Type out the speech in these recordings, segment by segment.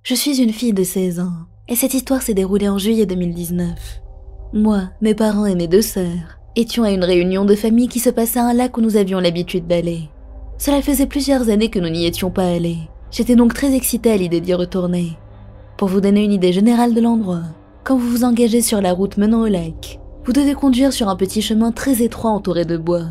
Je suis une fille de 16 ans, et cette histoire s'est déroulée en juillet 2019. Moi, mes parents et mes 2 sœurs étions à une réunion de famille qui se passait à un lac où nous avions l'habitude d'aller. Cela faisait plusieurs années que nous n'y étions pas allés. J'étais donc très excitée à l'idée d'y retourner. Pour vous donner une idée générale de l'endroit, quand vous vous engagez sur la route menant au lac, vous devez conduire sur un petit chemin très étroit entouré de bois.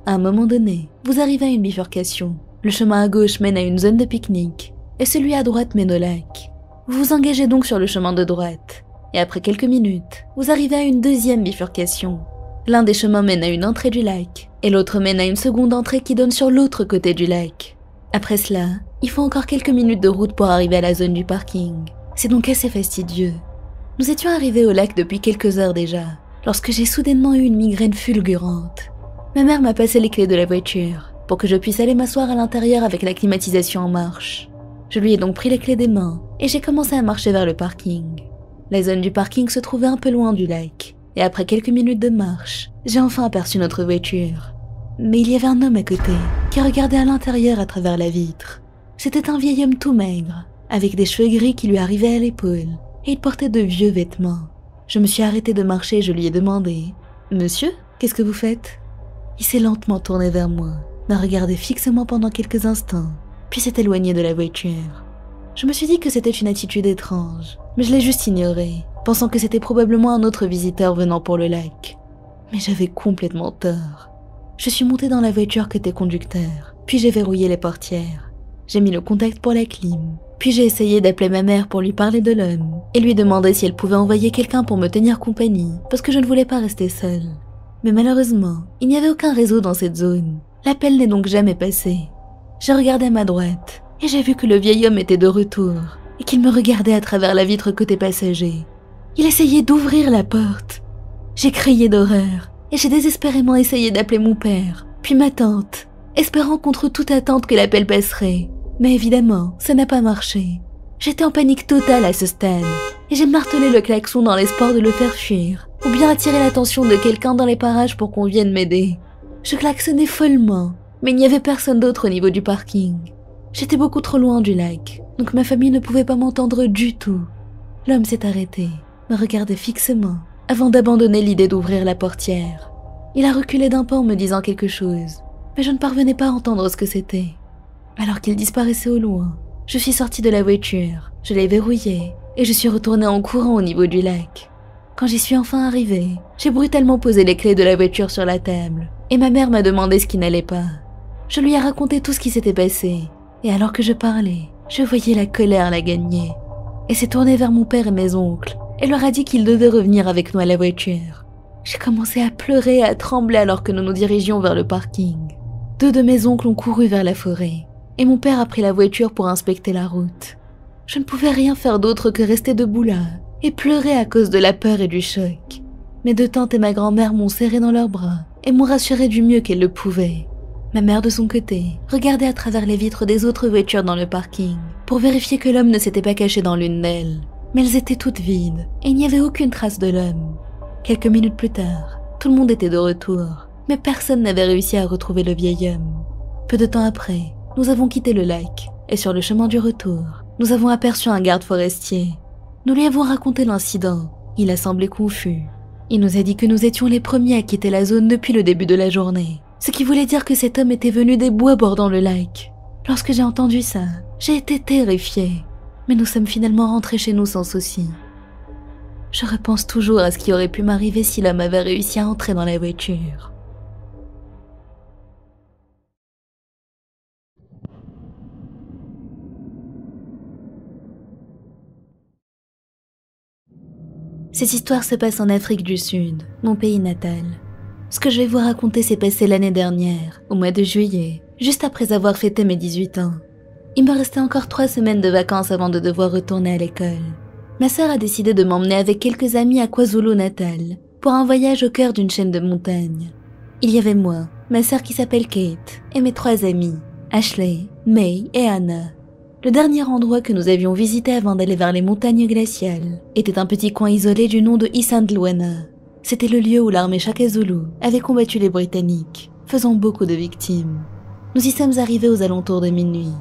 À un moment donné, vous arrivez à une bifurcation. Le chemin à gauche mène à une zone de pique-nique, et celui à droite mène au lac. Vous vous engagez donc sur le chemin de droite, et après quelques minutes, vous arrivez à une deuxième bifurcation. L'un des chemins mène à une entrée du lac, et l'autre mène à une seconde entrée qui donne sur l'autre côté du lac. Après cela, il faut encore quelques minutes de route pour arriver à la zone du parking. C'est donc assez fastidieux. Nous étions arrivés au lac depuis quelques heures déjà, lorsque j'ai soudainement eu une migraine fulgurante. Ma mère m'a passé les clés de la voiture, pour que je puisse aller m'asseoir à l'intérieur avec la climatisation en marche. Je lui ai donc pris les clés des mains, et j'ai commencé à marcher vers le parking. La zone du parking se trouvait un peu loin du lac, et après quelques minutes de marche, j'ai enfin aperçu notre voiture. Mais il y avait un homme à côté, qui regardait à l'intérieur à travers la vitre. C'était un vieil homme tout maigre, avec des cheveux gris qui lui arrivaient à l'épaule, et il portait de vieux vêtements. Je me suis arrêtée de marcher et je lui ai demandé « Monsieur, qu'est-ce que vous faites ?» Il s'est lentement tourné vers moi, m'a regardé fixement pendant quelques instants, puis s'est éloigné de la voiture. Je me suis dit que c'était une attitude étrange, mais je l'ai juste ignoré, pensant que c'était probablement un autre visiteur venant pour le lac. Mais j'avais complètement tort. Je suis montée dans la voiture côté conducteur, puis j'ai verrouillé les portières. J'ai mis le contact pour la clim, puis j'ai essayé d'appeler ma mère pour lui parler de l'homme, et lui demander si elle pouvait envoyer quelqu'un pour me tenir compagnie, parce que je ne voulais pas rester seule. Mais malheureusement, il n'y avait aucun réseau dans cette zone. L'appel n'est donc jamais passé. J'ai regardé à ma droite, et j'ai vu que le vieil homme était de retour, et qu'il me regardait à travers la vitre côté passager. Il essayait d'ouvrir la porte. J'ai crié d'horreur, et j'ai désespérément essayé d'appeler mon père, puis ma tante, espérant contre toute attente que l'appel passerait. Mais évidemment, ça n'a pas marché. J'étais en panique totale à ce stade, et j'ai martelé le klaxon dans l'espoir de le faire fuir, ou bien attirer l'attention de quelqu'un dans les parages pour qu'on vienne m'aider. Je klaxonnais follement, mais il n'y avait personne d'autre au niveau du parking. J'étais beaucoup trop loin du lac, donc ma famille ne pouvait pas m'entendre du tout. L'homme s'est arrêté, me regardait fixement, avant d'abandonner l'idée d'ouvrir la portière. Il a reculé d'un pas en me disant quelque chose, mais je ne parvenais pas à entendre ce que c'était. Alors qu'il disparaissait au loin, je suis sortie de la voiture, je l'ai verrouillée, et je suis retournée en courant au niveau du lac. Quand j'y suis enfin arrivée, j'ai brutalement posé les clés de la voiture sur la table, et ma mère m'a demandé ce qui n'allait pas. Je lui ai raconté tout ce qui s'était passé, et alors que je parlais, je voyais la colère la gagner. Elle s'est tournée vers mon père et mes oncles, et leur a dit qu'ils devaient revenir avec nous à la voiture. J'ai commencé à pleurer et à trembler alors que nous nous dirigions vers le parking. 2 de mes oncles ont couru vers la forêt, et mon père a pris la voiture pour inspecter la route. Je ne pouvais rien faire d'autre que rester debout là, et pleurer à cause de la peur et du choc. Mes 2 tantes et ma grand-mère m'ont serré dans leurs bras, et m'ont rassuré du mieux qu'elles le pouvaient. Ma mère de son côté regardait à travers les vitres des autres voitures dans le parking, pour vérifier que l'homme ne s'était pas caché dans l'une d'elles. Mais elles étaient toutes vides, et il n'y avait aucune trace de l'homme. Quelques minutes plus tard, tout le monde était de retour, mais personne n'avait réussi à retrouver le vieil homme. Peu de temps après, nous avons quitté le lac, et sur le chemin du retour, nous avons aperçu un garde forestier. Nous lui avons raconté l'incident. Il a semblé confus. Il nous a dit que nous étions les premiers à quitter la zone depuis le début de la journée, ce qui voulait dire que cet homme était venu des bois bordant le lac. Lorsque j'ai entendu ça, j'ai été terrifiée, mais nous sommes finalement rentrés chez nous sans souci. Je repense toujours à ce qui aurait pu m'arriver si l'homme avait réussi à entrer dans la voiture. Cette histoire se passe en Afrique du Sud, mon pays natal. Ce que je vais vous raconter s'est passé l'année dernière, au mois de juillet, juste après avoir fêté mes 18 ans. Il me restait encore 3 semaines de vacances avant de devoir retourner à l'école. Ma sœur a décidé de m'emmener avec quelques amis à KwaZulu-Natal, pour un voyage au cœur d'une chaîne de montagnes. Il y avait moi, ma sœur qui s'appelle Kate, et mes 3 amis, Ashley, May et Anna. Le dernier endroit que nous avions visité avant d'aller vers les montagnes glaciales était un petit coin isolé du nom de Isandlwana. C'était le lieu où l'armée Shaka Zulu avait combattu les Britanniques, faisant beaucoup de victimes. Nous y sommes arrivés aux alentours de minuit.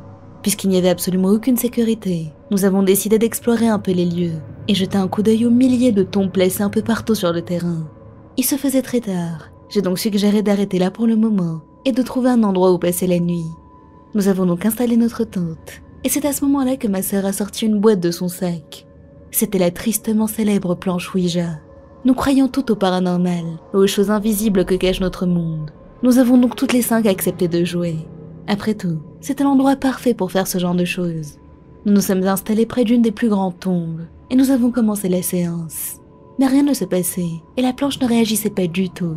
Puisqu'il n'y avait absolument aucune sécurité, nous avons décidé d'explorer un peu les lieux et jeter un coup d'œil aux milliers de tombes placées un peu partout sur le terrain. Il se faisait très tard, j'ai donc suggéré d'arrêter là pour le moment et de trouver un endroit où passer la nuit. Nous avons donc installé notre tente, et c'est à ce moment-là que ma sœur a sorti une boîte de son sac. C'était la tristement célèbre planche Ouija. Nous croyons toutes au paranormal, aux choses invisibles que cache notre monde. Nous avons donc toutes les 5 accepté de jouer. Après tout, c'était l'endroit parfait pour faire ce genre de choses. Nous nous sommes installés près d'une des plus grandes tombes, et nous avons commencé la séance. Mais rien ne se passait, et la planche ne réagissait pas du tout.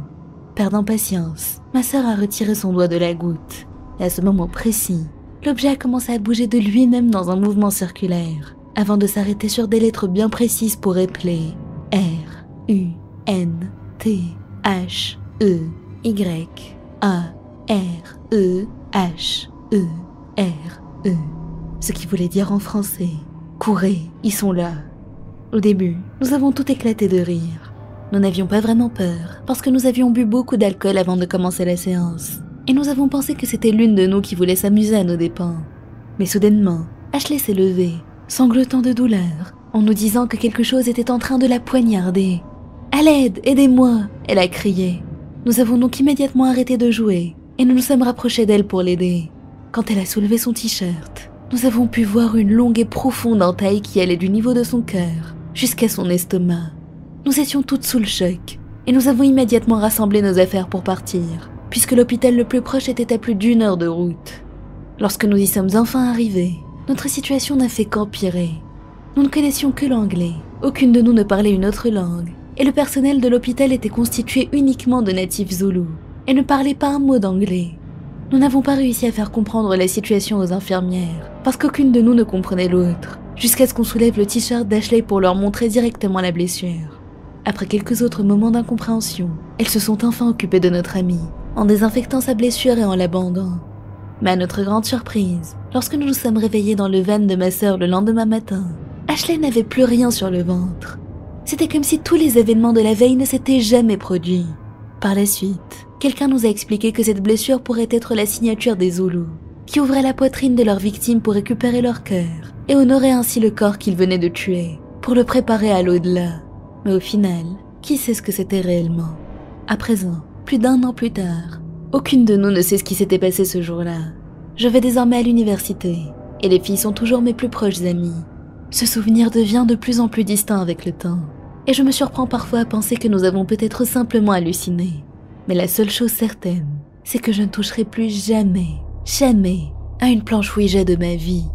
Perdant patience, ma sœur a retiré son doigt de la goutte, et à ce moment précis, l'objet a commencé à bouger de lui-même dans un mouvement circulaire, avant de s'arrêter sur des lettres bien précises pour épeler R, U, N, T, H, E, Y, A, R, E, H, E, R, E. Ce qui voulait dire en français « Courez, ils sont là ». Au début, nous avons tout éclaté de rire. Nous n'avions pas vraiment peur, parce que nous avions bu beaucoup d'alcool avant de commencer la séance. Et nous avons pensé que c'était l'une de nous qui voulait s'amuser à nos dépens. Mais soudainement, Ashley s'est levée, sanglotant de douleur, en nous disant que quelque chose était en train de la poignarder. « À l'aide, aidez-moi !» elle a crié. Nous avons donc immédiatement arrêté de jouer, et nous nous sommes rapprochés d'elle pour l'aider. Quand elle a soulevé son t-shirt, nous avons pu voir une longue et profonde entaille qui allait du niveau de son cœur jusqu'à son estomac. Nous étions toutes sous le choc, et nous avons immédiatement rassemblé nos affaires pour partir, puisque l'hôpital le plus proche était à plus d'1 heure de route. Lorsque nous y sommes enfin arrivés, notre situation n'a fait qu'empirer. Nous ne connaissions que l'anglais, aucune de nous ne parlait une autre langue, et le personnel de l'hôpital était constitué uniquement de natifs zoulous, et ne parlait pas un mot d'anglais. Nous n'avons pas réussi à faire comprendre la situation aux infirmières, parce qu'aucune de nous ne comprenait l'autre, jusqu'à ce qu'on soulève le t-shirt d'Ashley pour leur montrer directement la blessure. Après quelques autres moments d'incompréhension, elles se sont enfin occupées de notre amie, en désinfectant sa blessure et en la bandant. Mais à notre grande surprise, lorsque nous nous sommes réveillés dans le van de ma sœur le lendemain matin, Ashley n'avait plus rien sur le ventre. C'était comme si tous les événements de la veille ne s'étaient jamais produits. Par la suite, quelqu'un nous a expliqué que cette blessure pourrait être la signature des Zoulous, qui ouvraient la poitrine de leurs victimes pour récupérer leur cœur et honorer ainsi le corps qu'ils venaient de tuer, pour le préparer à l'au-delà. Mais au final, qui sait ce que c'était réellement? À présent, plus d'1 an plus tard, aucune de nous ne sait ce qui s'était passé ce jour-là. Je vais désormais à l'université, et les filles sont toujours mes plus proches amies. Ce souvenir devient de plus en plus distinct avec le temps, et je me surprends parfois à penser que nous avons peut-être simplement halluciné. Mais la seule chose certaine, c'est que je ne toucherai plus jamais à une planche Ouija de ma vie.